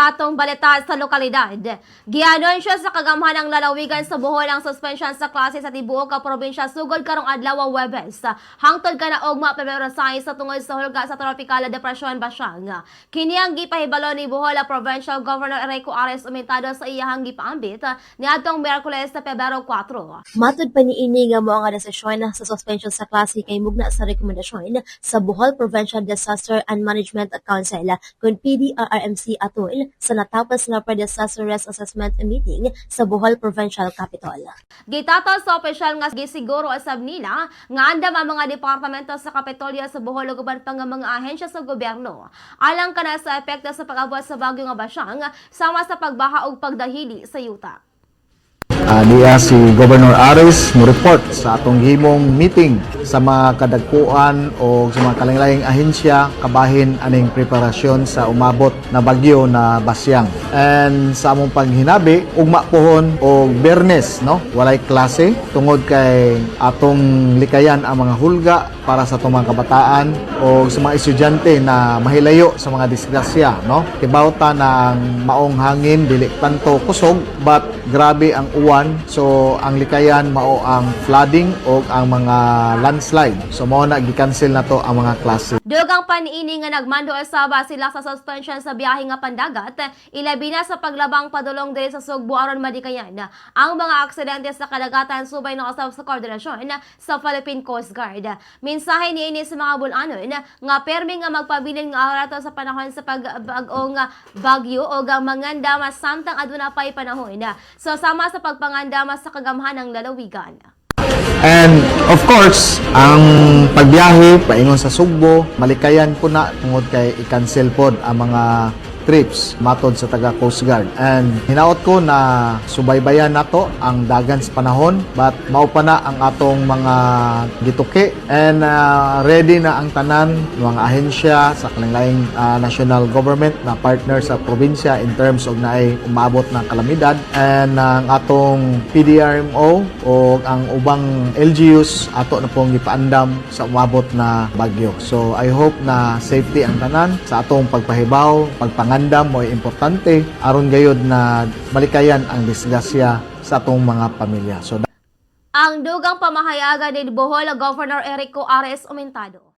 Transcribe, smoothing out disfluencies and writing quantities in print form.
sa atong balita sa lokalidad. Gianunsyo sa kagamhanang lalawigan sa Bohol ang suspension sa klase sa tibuok ka probinsya sugod karong adlaw Huwebes. Hangtod kanaugma Pebrero 6 sa tungod sa hulga sa tropikal na depresyon Basyang. Kini ang gipahibalo ni Bohol Provincial Governor Enrico Ares Umentado sa iyahang gipaambit niadtong Miyerkules sa Pebrero 4. Matud pa niini nga mao nga desisyon sa suspension sa klase kay mugna sa rekomendasyon sa Bohol Provincial Disaster and Management Council kun PDRRMC atol sa natapos nga pre-disaster risk assessment meeting sa Bohol Provincial Capital. Gitato sa opisyal nga gisiguro asab nila nga andam ang mga departamento sa Kapitolyo sa Bohol ug uban pa nga mga ahensya sa gobyerno alang kana sa epekto sa pag-abot sa bagyo nga Basyang sama sa pagbaha ug pagdahili sa yuta. Diya si Governor Ares mo report sa atong himong meeting sa mga kadagkuan o sa mga kalanglayang ahensya kabahin aning preparasyon sa umabot na bagyo na Basyang. And sa among paghinabi, ugma pohon o Bernes, no? Walay klase tungod kay atong likayan ang mga hulga para sa atong mga kabataan o sa mga estudyante na mahilayo sa mga disgrasya, no? Kibawta ng maong hangin, dili tanto kusog, but grabe ang uwan. So ang likayan mao ang flooding o ang mga landslide. So mao na gi-cancel na to ang mga klase. Dugang paniini nga nagmando asaba sila sa suspension sa biyahe nga pandagat, ilabi na sa paglabang padulong diri sa Sugbo aron madikayan ang mga aksidente sa kadagatan subay na usab sa koordinasyon sa Philippine Coast Guard. Mensahe niini sa mga bulanon nga permi nga magpabilin nga arato sa panahon sa pag-bag-o nga bagyo o ang mangandama samtang aduna pay panahon. So sama sa pagpangandama sa kagamhanang lalawigan. And of course, ang pagbiyahe paingon sa Sugbo, malikayan po na tungod kay i-cancel pod ang mga trips matod sa taga Coast Guard. And hinaot ko na subaybayan nato ang dagan sa panahon, but mao pa na ang atong mga gituki and ready na ang tanan mga ahensya sa kalanglayang national government na partner sa probinsya in terms of naay umabot na kalamidad, and ang atong PDRMO o ang ubang LGUs ato na pong ipaandam sa umabot na bagyo. So I hope na safety ang tanan sa atong pagpahibaw, pagpangandam mo ay importante aron gayud na malikayan ang disgrasya sa atong mga pamilya. So ang dugang pamahayagan ni Bohol Governor Enrico Ares Umentado.